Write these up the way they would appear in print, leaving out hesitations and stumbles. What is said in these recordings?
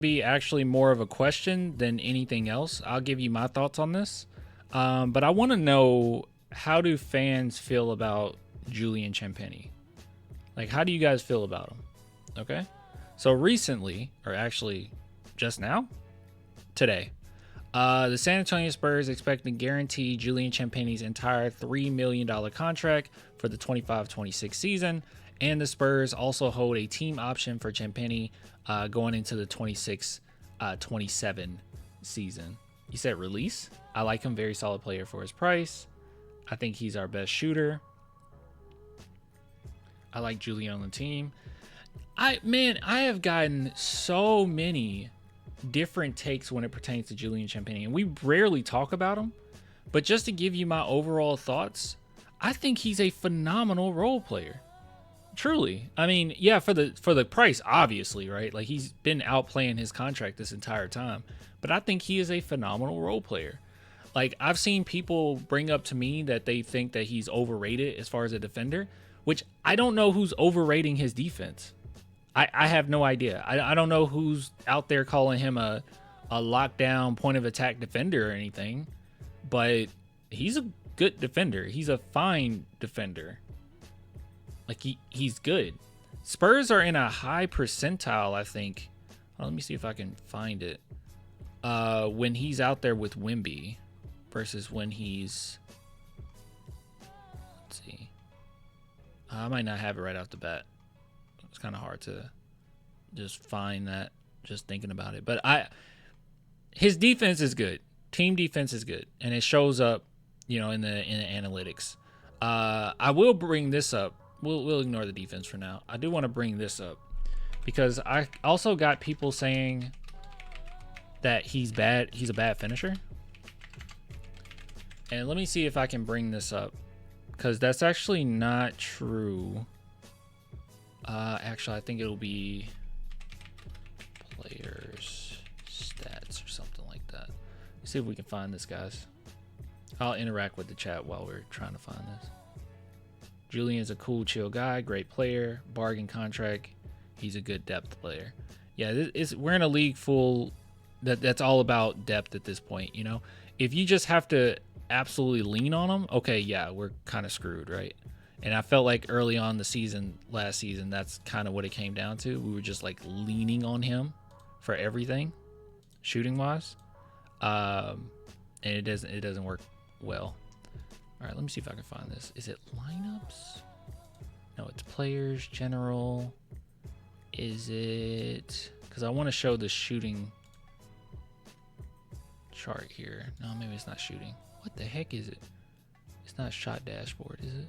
be actually more of a question than anything else. I'll give you my thoughts on this. But I want to know, how do fans feel about Julian Champagnie? Like, how do you guys feel about him? Okay. So recently, or actually just now, today, the San Antonio Spurs expect to guarantee Julian Champagnie's entire $3 million contract for the 25-26 season. And the Spurs also hold a team option for Champagnie going into the 26-27 season. You said release? I like him. Very solid player for his price. I think he's our best shooter. I like Julian on the team. I have gotten so many different takes when it pertains to Julian Champagnie, and we rarely talk about him. But just to give you my overall thoughts, I think he's a phenomenal role player. Truly. I mean, yeah, for the price, obviously, right? Like, he's been outplaying his contract this entire time. But I think he is a phenomenal role player. Like, I've seen people bring up to me that they think that he's overrated as far as a defender, which I don't know who's overrating his defense. I have no idea. I don't know who's out there calling him a lockdown point of attack defender or anything, but he's a good defender. He's a fine defender. Like, he's good. Spurs are in a high percentile, I think. Oh, let me see if I can find it. When he's out there with Wemby versus when he's... Let's see. I might not have it right off the bat. It's kind of hard to just find that just thinking about it. But his defense is good. Team defense is good. And it shows up, in the analytics. I will bring this up. We'll ignore the defense for now. I do want to bring this up because I also got people saying that he's bad. He's a bad finisher. And let me see if I can bring this up because that's actually not true. Actually, I think it'll be players stats or something like that. Let's see if we can find this, guys. I'll interact with the chat while we're trying to find this. Julian's a cool, chill guy, great player, bargain contract. He's a good depth player. Yeah, we're in a league full that's all about depth at this point. If you just have to absolutely lean on him, okay, yeah, we're kind of screwed, right? And I felt like early on the season, last season, that's kind of what it came down to. We were just like leaning on him for everything, shooting wise, and it doesn't work well. All right, let me see if I can find this. Is it lineups? No, it's players, general. Is it? Because I want to show the shooting chart here. No, maybe it's not shooting. What the heck is it? It's not shot dashboard, is it?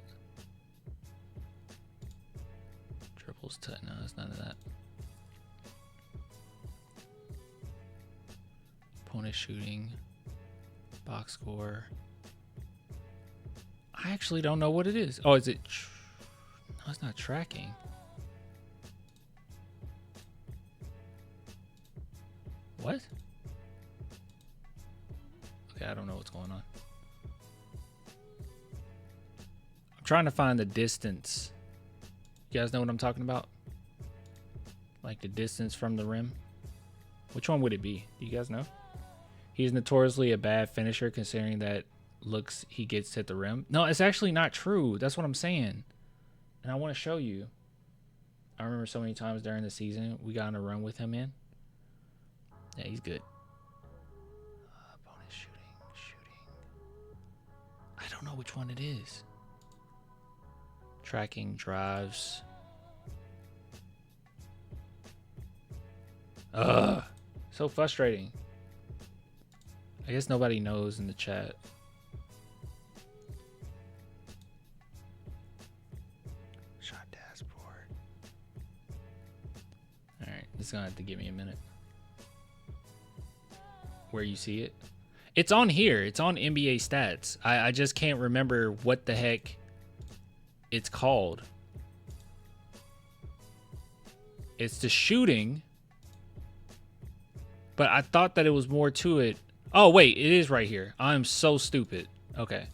Triples, no, it's none of that. Opponent shooting, box score. I actually don't know what it is. Oh, is it? No, it's not tracking. What? Okay, I don't know what's going on. I'm trying to find the distance. You guys know what I'm talking about? Like the distance from the rim. Which one would it be? Do you guys know? He's notoriously a bad finisher considering that looks he gets to hit the rim. No, it's actually not true. That's what I'm saying. And I want to show you. I remember so many times during the season we got on a run with him in. Yeah, he's good. Bonus shooting. I don't know which one it is. Tracking drives. Ugh, so frustrating. I guess nobody knows in the chat. Shot dashboard. All right, this is gonna have to give me a minute. Where you see it? It's on here. It's on NBA stats. I just can't remember what the heck it's called. It's the shooting, but I thought that it was more to it. Oh, wait, it is right here. I'm so stupid. Okay.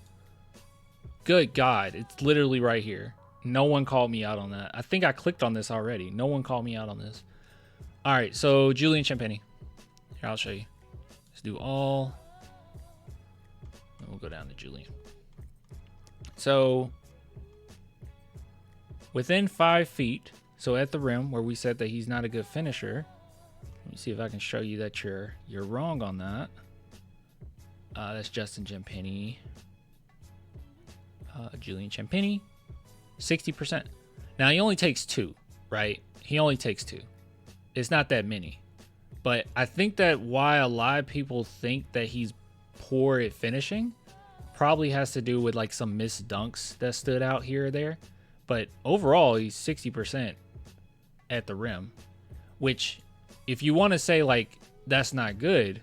Good God. It's literally right here. No one called me out on that. I think I clicked on this already. No one called me out on this. All right, so Julian Champagnie. Here, I'll show you. Let's do all. And we'll go down to Julian. So within 5 feet, so at the rim where we said that he's not a good finisher. Let me see if I can show you that you're wrong on that. That's Justin Champagnie. Julian Champagnie, 60%. Now he only takes 2, right? He only takes 2. It's not that many. But I think that why a lot of people think that he's poor at finishing probably has to do with like some missed dunks that stood out here or there. But overall, he's 60% at the rim, which if you want to say like that's not good,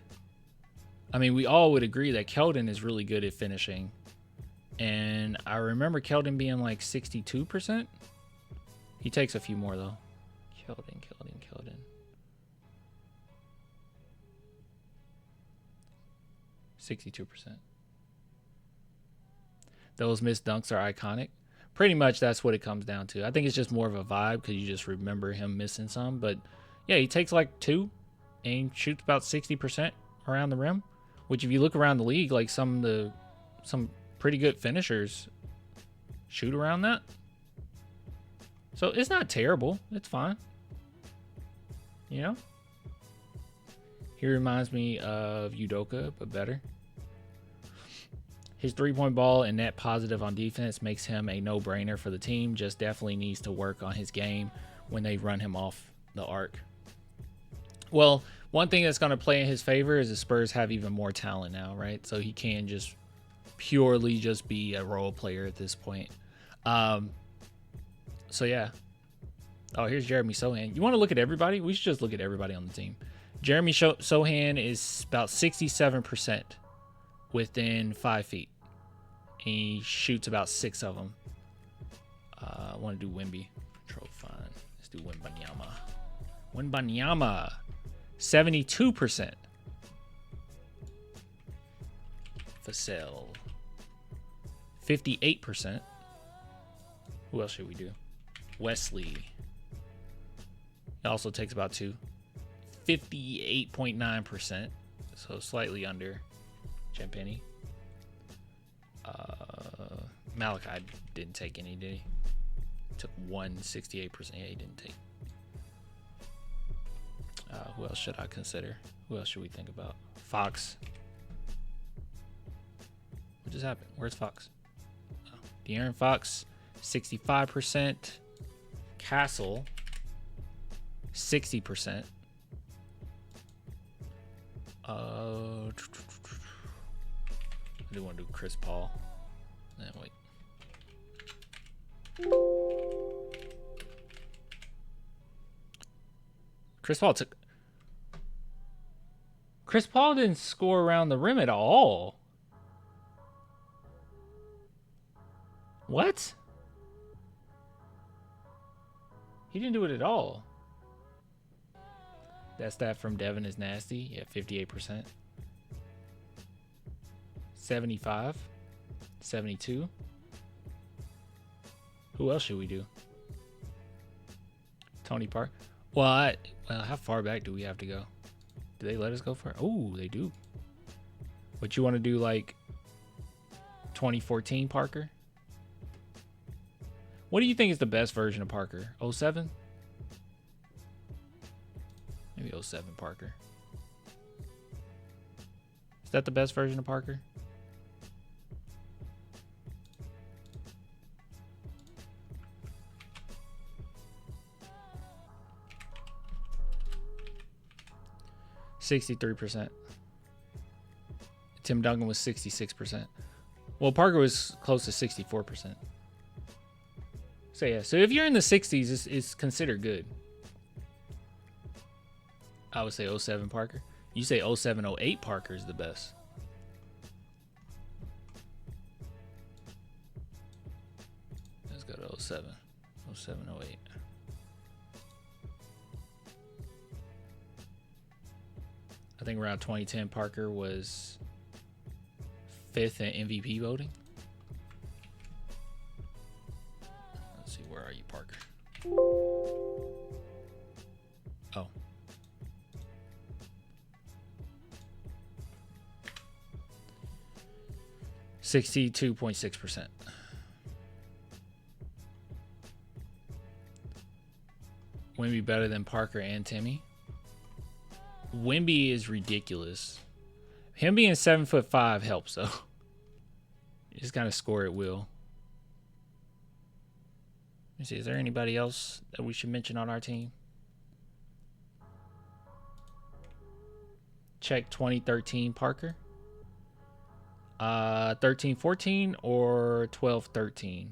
I mean, we all would agree that Keldon is really good at finishing. And I remember Keldon being like 62%. He takes a few more though. Keldon. 62%. Those missed dunks are iconic. Pretty much that's what it comes down to. I think it's just more of a vibe because you just remember him missing some. But yeah, he takes like 2 and shoots about 60% around the rim. Which if you look around the league, like some pretty good finishers shoot around that. So it's not terrible. It's fine. You know? He reminds me of Udoka, but better. His three-point ball and net positive on defense makes him a no-brainer for the team. Just definitely needs to work on his game when they run him off the arc. Well, one thing that's going to play in his favor is the Spurs have even more talent now, right? So he can just purely just be a role player at this point. So yeah. Oh, here's Jeremy Sohan. You want to look at everybody? We should just look at everybody on the team. Jeremy Sohan is about 67% within 5 feet. He shoots about 6 of them. I want to do Wemby. Control fine. Let's do Wembanyama. Wembanyama, 72%. Vassell, 58%. Who else should we do? Wesley. It also takes about 2. 58.9%. So slightly under Champagnie. Malachi didn't take any, did he? Took 168%. Yeah, he didn't take. Who else should I consider? Who else should we think about? Fox. What just happened? Where's Fox? Oh, De'Aaron Fox, 65%. Castle, 60%. I do want to do Chris Paul. Wait. Chris Paul didn't score around the rim at all. What? He didn't do it at all. That stat from Devin is nasty. Yeah, 58%. 75. 72. Who else should we do? Tony Park. Well, how far back do we have to go? Do they let us go far? Oh, they do. But you want to do like 2014 Parker? What do you think is the best version of Parker? 07? Maybe 07 Parker. Is that the best version of Parker? %. Tim Duncan was 66%. Well, Parker was close to 64%. So yeah, so if you're in the 60s, it's considered good. I would say 07 Parker. You say 07, 08 Parker is the best. Let's go to 07. 07, 08. I think around 2010 Parker was 5th in MVP voting. Let's see, where are you, Parker? Oh. 62.6%. Wemby better than Parker and Timmy. Wemby is ridiculous. Him being 7'5" helps though. You just gotta score at will. Let me see, is there anybody else that we should mention on our team? Check 2013 Parker. 13-14 or 12-13.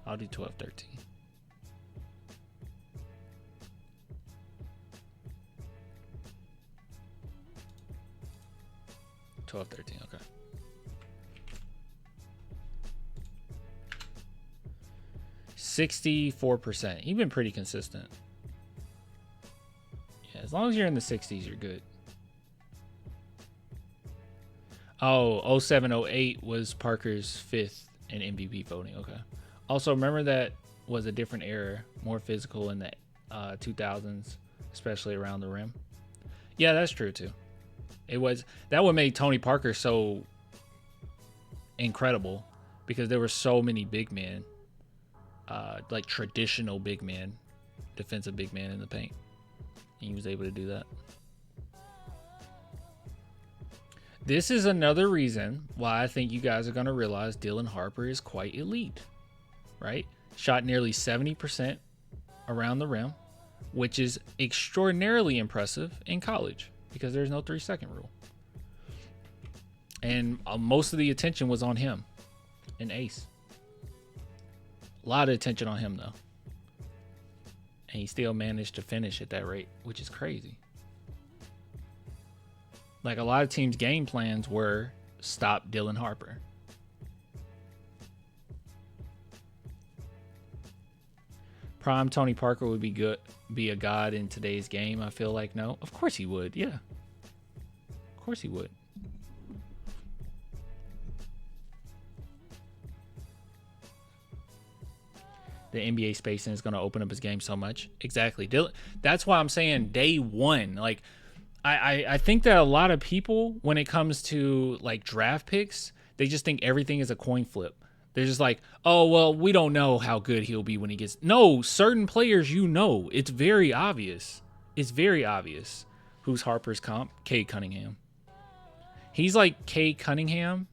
I'll do 12-13. 12-13, okay. %64%. He's been pretty consistent. Yeah, as long as you're in the 60s, you're good. Oh, 07-08 was Parker's 5th in MVP voting. Okay. Also, remember that was a different era, more physical in the 2000s, especially around the rim. Yeah, that's true too. It was that what made Tony Parker so incredible, because there were so many big men, like traditional big men, defensive big men in the paint. And he was able to do that. This is another reason why I think you guys are going to realize Dylan Harper is quite elite, right? Shot nearly 70% around the rim, which is extraordinarily impressive in college because there's no 3-second rule. And most of the attention was on him, an ace. A lot of attention on him, though. And he still managed to finish at that rate, which is crazy. Like, a lot of teams' game plans were stop Dylan Harper. Prime Tony Parker would be a god in today's game. I feel like no. Of course he would. Yeah. Of course he would. The NBA spacing is going to open up his game so much. Exactly. That's why I'm saying day one. Like, I think that a lot of people, when it comes to like draft picks, they just think everything is a coin flip. They're just like, oh, well, we don't know how good he'll be when he gets. No, certain players, it's very obvious. It's very obvious who's Harper's comp. Cade Cunningham. He's like Cade Cunningham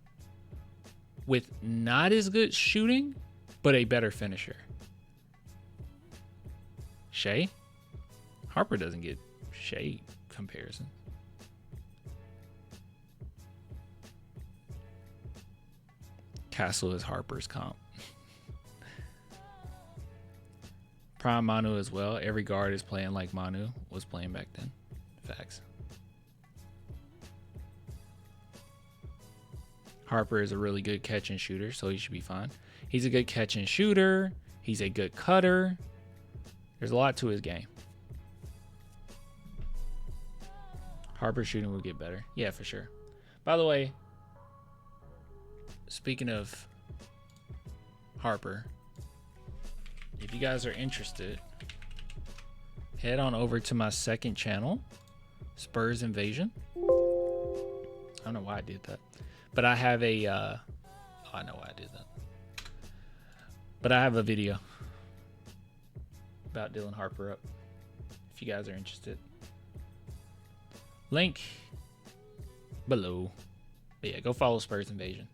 with not as good shooting, but a better finisher. Shea? Harper doesn't get Shea comparison. Castle is Harper's comp. Prime Manu as well. Every guard is playing like Manu was playing back then. Facts. Harper is a really good catch and shooter, so he should be fine. He's a good catch and shooter. He's a good cutter. There's a lot to his game. Harper's shooting will get better. Yeah, for sure. By the way, speaking of Harper, if you guys are interested, head on over to my second channel, Spurs Invasion. I don't know why I did that, but I have a, I know why I did that, but I have a video about Dylan Harper up, if you guys are interested. Link below. But yeah, go follow Spurs Invasion.